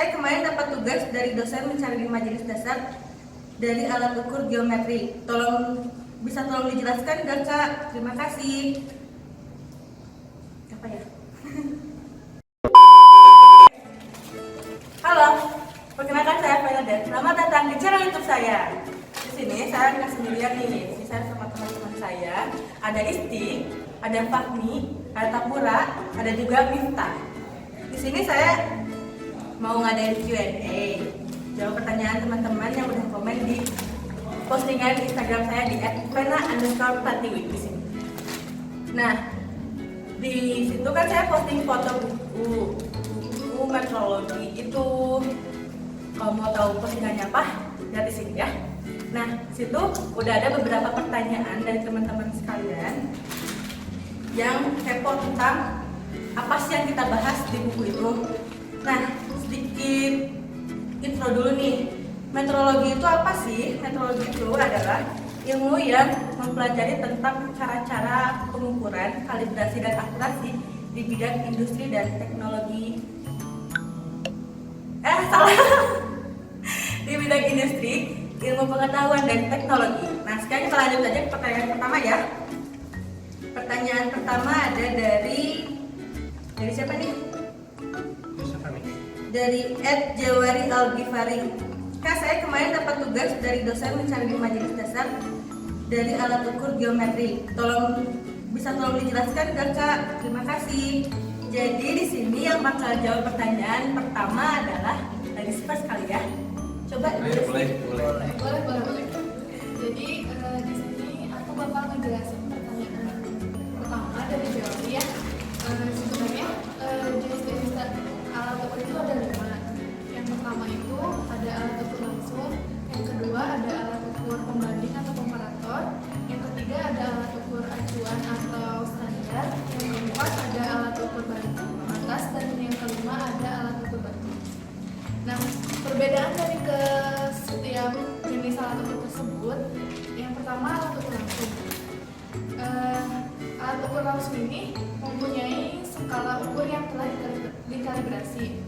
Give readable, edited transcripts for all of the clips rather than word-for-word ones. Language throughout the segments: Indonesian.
saya kemarin dapat tugas dari dosen mencari majelis dasar dari alat ukur geometri. Bisa tolong dijelaskan nggak Kak? Terima kasih. Apa ya? Halo, perkenalkan saya Failadat. Selamat datang di channel YouTube saya. Di sini saya nggak sendirian nih. Di saya sama teman-teman saya. Ada Isti, ada Fahmi, ada Tapura, ada juga Miftah. Di sini saya mau ngadain Q&A. Jawab pertanyaan teman-teman yang udah komen di postingan Instagram saya di @pena_pratiwi di sini. Nah, di situ kan saya posting foto buku metrologi itu. Kalau mau tahu postingannya apa, lihat di sini ya. Nah, situ udah ada beberapa pertanyaan dari teman-teman sekalian yang kepo tentang apa sih yang kita bahas di buku itu. Nah, sedikit intro dulu nih. Metrologi itu apa sih? Metrologi itu adalah ilmu yang mempelajari tentang cara-cara pengukuran, kalibrasi dan akurasi di bidang industri dan teknologi. Di bidang industri, ilmu pengetahuan dan teknologi. Nah, sekarang kita lanjut aja ke pertanyaan pertama ya. Pertanyaan pertama ada dari siapa nih? Dari @jawari_algifari. Kak, saya kemarin dapat tugas dari dosen mencari majelis dasar dari alat ukur geometri. Bisa tolong dijelaskan nggak Kak? Terima kasih. Jadi di sini yang bakal jawab pertanyaan pertama adalah dari first kali ya. Coba. Boleh. Jadi di sini aku bakal ngejelasin pertanyaan pertama dari Jawari ya. Sebenarnya jenis-jenis alat ukur itu ada 5. Yang pertama itu ada alat ukur langsung, yang kedua ada alat ukur pembanding atau komparator, yang ketiga ada alat ukur acuan atau standar, yang keempat ada alat ukur batas, dan yang kelima ada alat ukur bantu. Nah, perbedaan dari ke setiap jenis alat ukur tersebut, yang pertama alat ukur langsung. Alat ukur langsung ini mempunyai skala ukur yang telah dikalibrasi.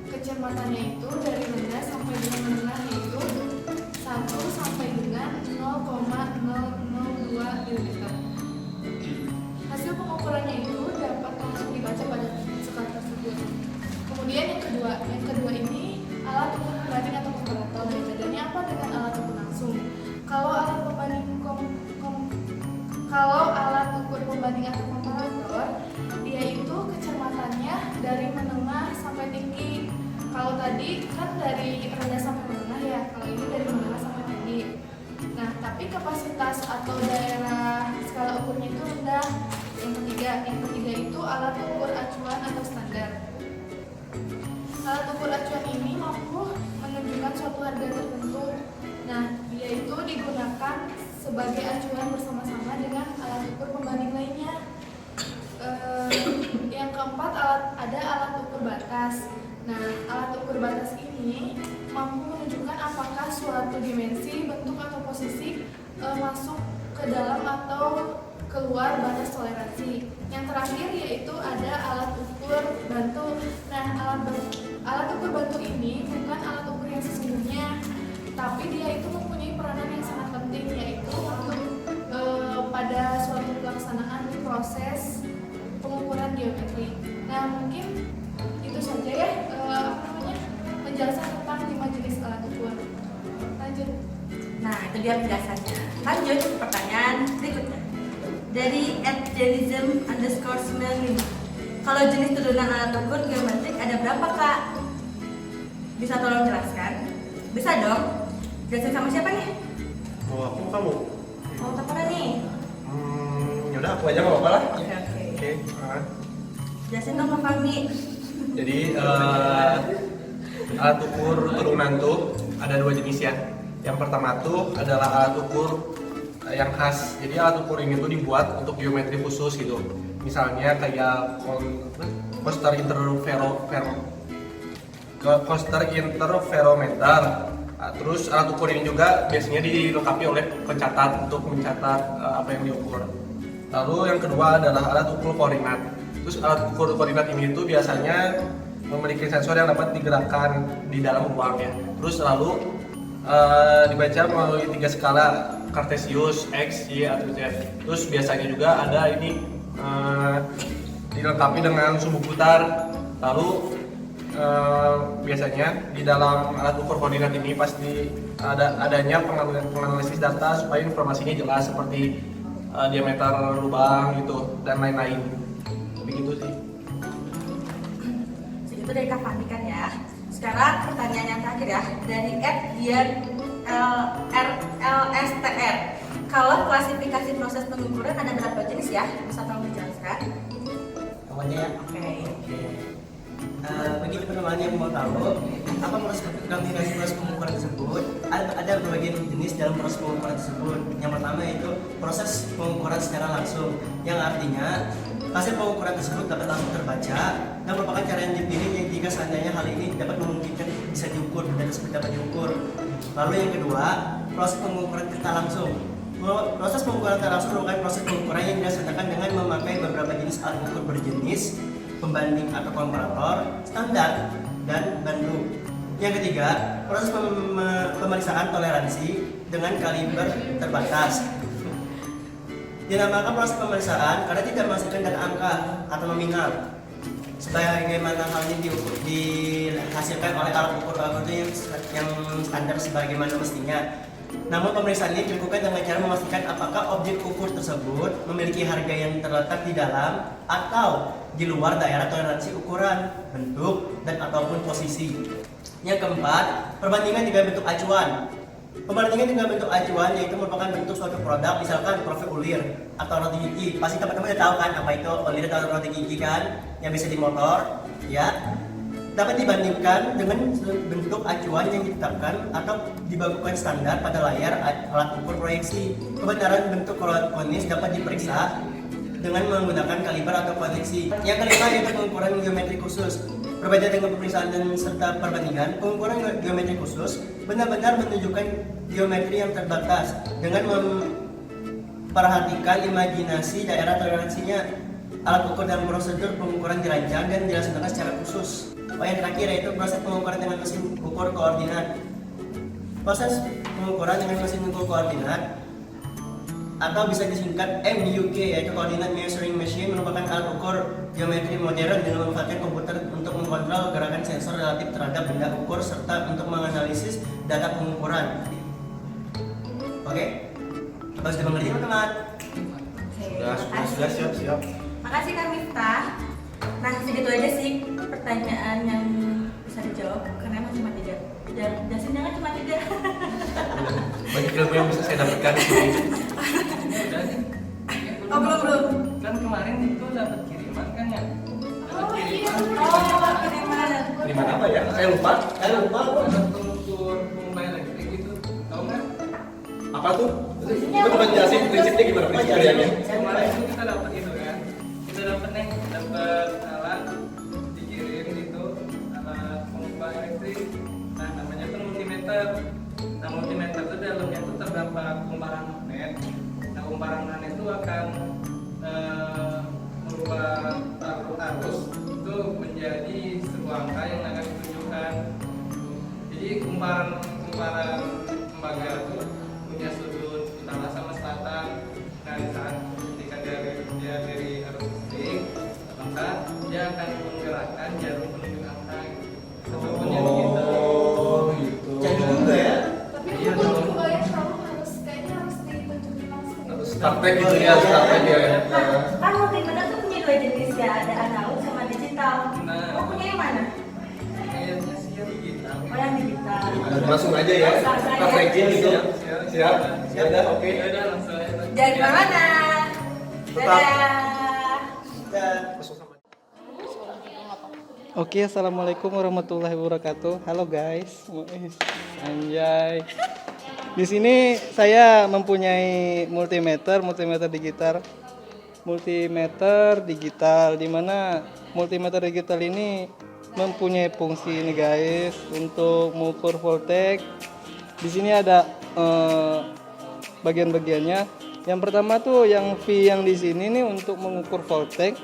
Kecermatannya itu dari rendah sampai dengan menengah, yaitu 1 sampai dengan 0,002 mm. Hasil pengukurannya itu dapat langsung dibaca pada skala tersebut. Kemudian yang kedua ini alat ukur pembanding atau komparator. Bedanya apa dengan alat ukur langsung? Kalau alat ukur pembanding atau komparator, dia itu kecermatannya dari menengah sampai tinggi. Kalau tadi kan dari rendah sampai menengah ya, kalau ini dari menengah sampai tinggi. Nah, tapi kapasitas atau daerah skala ukurnya itu rendah. Yang ketiga itu alat ukur acuan atau standar. Alat ukur acuan ini mampu menunjukkan suatu harga tertentu. Nah, dia itu digunakan sebagai acuan bersama-sama dengan alat ukur pembanding lainnya. Yang keempat ada alat ukur batas. Nah, alat ukur batas ini mampu menunjukkan apakah suatu dimensi, bentuk atau posisi masuk ke dalam atau keluar batas toleransi. Yang terakhir yaitu ada alat ukur bantu. Nah, alat ukur bantu ini bukan alat ukur yang sesungguhnya, tapi dia itu mempunyai peranan yang sangat penting, yaitu untuk pada suatu pelaksanaan proses pengukuran geometri. Nah, mungkin itu saja ya penjelasan tentang 5 jenis alat ukur. Lanjut. Nah, itu dia penjelasannya. Lanjut ke pertanyaan berikutnya. Dari @jenism_95. Kalau jenis turunan alat ukur geometrik ada berapa Kak? Bisa tolong jelaskan? Bisa dong. Jelasin sama siapa nih? Mau aku kamu? Mau Tapura nih? Yaudah aku aja nggak apa-apa lah. Oke. Jelasin dong Pak Fahmi. Jadi alat ukur turunan tuh ada 2 jenis ya. Yang pertama tuh adalah alat ukur yang khas. Jadi alat ukur ini tuh dibuat untuk geometri khusus gitu. Misalnya kayak coaster interferometer. Nah, terus alat ukur ini juga biasanya dilengkapi oleh pencatat untuk mencatat apa yang diukur. Lalu yang kedua adalah alat ukur koordinat. Terus alat ukur koordinat ini tuh biasanya memiliki sensor yang dapat digerakkan di dalam ruang ya. Terus lalu dibaca melalui 3 skala Cartesius, X, Y, atau Z. Terus biasanya juga ada ini dilengkapi dengan sumbu putar. Lalu biasanya di dalam alat ukur koordinat ini pasti adanya penganalisis data supaya informasinya jelas seperti diameter lubang gitu dan lain-lain. Begitu sih. Segitu dari Kak Fahmi kan ya. Sekarang pertanyaan yang terakhir ya dari Dian LSTR. Kalau klasifikasi proses pengukuran ada berapa jenis ya? Bisa tolong dijelaskan? Namanya ya. Oke. Bagi teman-teman yang mau tahu apa proses klasifikasi proses pengukuran tersebut, ada berbagai jenis dalam proses pengukuran tersebut. Yang pertama yaitu proses pengukuran secara langsung, yang artinya hasil pengukuran tersebut dapat langsung terbaca dan merupakan cara yang dipilih jika seandainya hal ini dapat memungkinkan bisa diukur dan tersebut dapat diukur. Lalu yang kedua, proses pengukuran tidak langsung. Proses pengukuran tidak langsung merupakan proses pengukuran yang dilaksanakan dengan memakai beberapa jenis alat ukur berjenis, pembanding atau komparator, standar, dan bantu. Yang ketiga, proses pemeriksaan toleransi dengan kaliber terbatas. Dinamakan proses pemeriksaan karena tidak menghasilkan data angka atau nominal. Sebagaimana hal ini dihasilkan oleh alat ukur yang standar sebagaimana mestinya. Namun pemeriksaan ini dilakukan dengan cara memastikan apakah objek ukur tersebut memiliki harga yang terletak di dalam atau di luar daerah toleransi ukuran, bentuk, dan ataupun posisi. Yang keempat, perbandingan dengan bentuk acuan. Perbandingan dengan bentuk acuan yaitu merupakan bentuk suatu produk, misalkan profil ulir atau roti gigi. Pasti teman-teman udah tahu kan apa itu ulir atau roti gigi kan, yang bisa di motor, ya. Dapat dibandingkan dengan bentuk acuan yang ditetapkan atau dibakukan standar pada layar alat ukur proyeksi. Kebenaran bentuk konis dapat diperiksa dengan menggunakan kaliber atau koneksi. Yang kelima yaitu pengukuran geometri khusus. Berbeda dengan pemeriksaan dan serta perbandingan, pengukuran geometri khusus benar-benar menunjukkan geometri yang terbatas dengan memperhatikan imajinasi daerah toleransinya. Alat ukur dan prosedur pengukuran dirancang dan dilaksanakan secara khusus. Yang terakhir yaitu proses pengukuran dengan mesin ukur koordinat. Proses pengukuran dengan mesin ukur koordinat atau bisa disingkat MUK yaitu Coordinate Measuring Machine merupakan alat ukur geometri modern yang memanfaatkan komputer untuk mengontrol gerakan sensor relatif terhadap benda ukur serta untuk menganalisis data pengukuran. Oke? Apa sudah mengerti teman-teman? Sudah siap. Makasih Kak Miftah. Nah segitu aja sih pertanyaan yang bisa dijawab karena emang cuma 3. Jasinnya kan cuma 3. Banyak ilmu yang bisa saya dapatkan di sini. Oh belum. Kan kemarin itu dapat kiriman kan ya? Oh iya. Oh kiriman. Kiriman apa ya? Saya lupa. Ada pengukur pembayaran listrik gitu, tahu nggak? Apa tuh? Coba coba jelasin prinsipnya gimana prinsip kerjanya? Kemarin itu kita dapat itu kan, kita dapat alat dikirim gitu, alat pengukur elektrik. Nah namanya tuh multimeter. Nah multimeter itu dalamnya tuh terdapat kumparan magnet. Nah kumparan magnet itu akan merubah arus itu menjadi sebuah angka yang akan ditunjukkan. Jadi kumparan tembaga itu punya sudut utara sama selatan. Nah saat ketika dia dari arus listrik, maka dia akan menggerakkan jarum penunjuk angka. Sebetulnya begitu. Gitu. Jadi juga ya. Tapi Iya, aku dong. juga yang kamu harus ditunjukin langsung. Harus praktek gitu ya, praktek ya. Kan multimeter tuh punya 2 jenis ya, ada analog sama digital. Nah. Kamu punya yang mana? Kayaknya sih yang digital. Oh yang digital. Langsung aja ya. Praktekin gitu. Siap. Ya udah, oke. Ya udah langsung aja. Jangan kemana-mana. Tetap. Dadah. Oke, assalamualaikum warahmatullahi wabarakatuh. Halo guys, anjay. Di sini saya mempunyai multimeter digital, di mana multimeter digital ini mempunyai fungsi ini guys untuk mengukur voltage. Di sini ada bagian-bagiannya. Yang pertama tuh yang V yang di sini nih untuk mengukur voltage.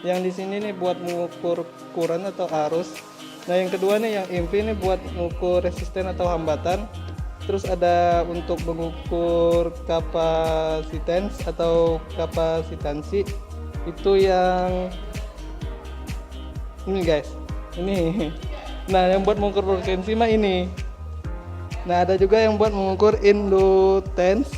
Yang di sini nih buat mengukur kurang atau arus. Nah yang kedua nih yang IMV ini buat mengukur resisten atau hambatan. Terus ada untuk mengukur kapasitens atau kapasitansi. Itu yang ini guys, ini. Nah yang buat mengukur frekuensi mah ini. Nah ada juga yang buat mengukur indutens.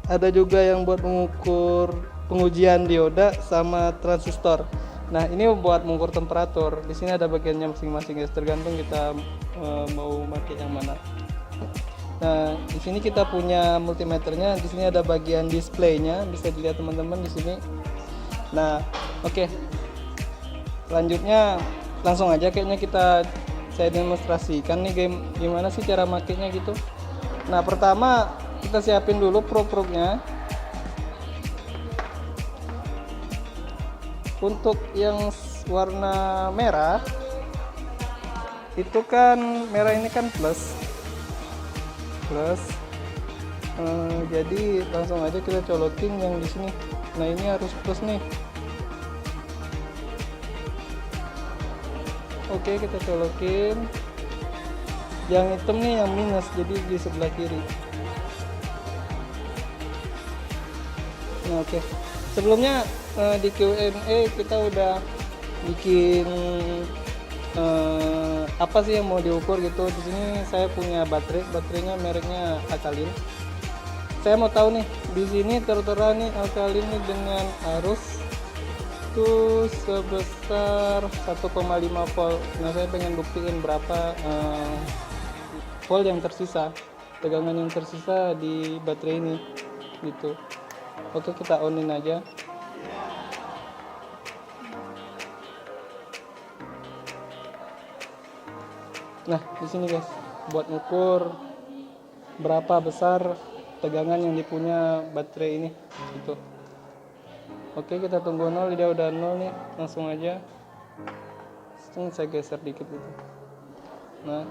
Ada juga yang buat mengukur pengujian dioda sama transistor. Nah ini buat mengukur temperatur. Di sini ada bagiannya masing-masing guys, tergantung kita mau pakai yang mana. Nah di sini kita punya multimeternya. Di sini ada bagian displaynya, bisa dilihat teman-teman di sini. Nah oke. Selanjutnya langsung aja kayaknya saya demonstrasikan nih gimana sih cara makainya gitu. Nah pertama kita siapin dulu probe-nya. Untuk yang warna merah itu kan merah ini kan plus. Jadi langsung aja kita colokin yang di sini. Nah ini harus plus nih. Oke kita colokin. Yang hitam nih yang minus, jadi di sebelah kiri. Nah oke. Sebelumnya di Q&A kita udah bikin apa sih yang mau diukur gitu. Di sini saya punya baterainya mereknya Alkalin. Saya mau tahu nih, di sini tertera nih Alkalin nih dengan arus itu sebesar 1,5 volt. Nah saya pengen buktiin berapa volt yang tersisa, tegangan yang tersisa di baterai ini gitu. Oke kita onin aja. Nah di sini guys, buat ngukur berapa besar tegangan yang dipunya baterai ini gitu. Oke kita tunggu 0, dia udah 0 nih, langsung aja. Saya geser dikit gitu. Nah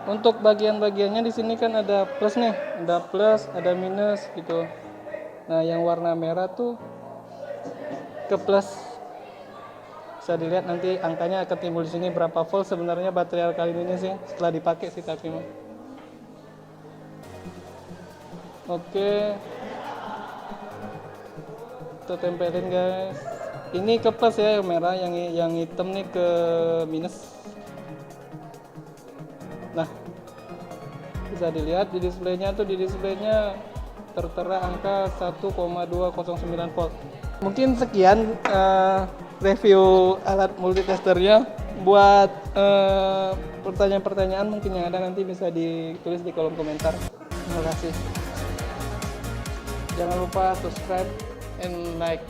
untuk bagian-bagiannya di sini kan ada plus nih, ada plus, ada minus gitu. Nah yang warna merah tuh ke plus. Bisa dilihat nanti angkanya akan timbul di sini berapa volt sebenarnya baterai Alkalin ini sih setelah dipakai sih tapi mah. Oke. Kita tempelin guys. Ini ke plus ya yang merah, yang hitam nih ke minus. Nah, bisa dilihat di displaynya tertera angka 1,209 volt. Mungkin sekian review alat multitesternya. Buat pertanyaan-pertanyaan mungkin yang ada nanti bisa ditulis di kolom komentar. Terima kasih. Jangan lupa subscribe and like.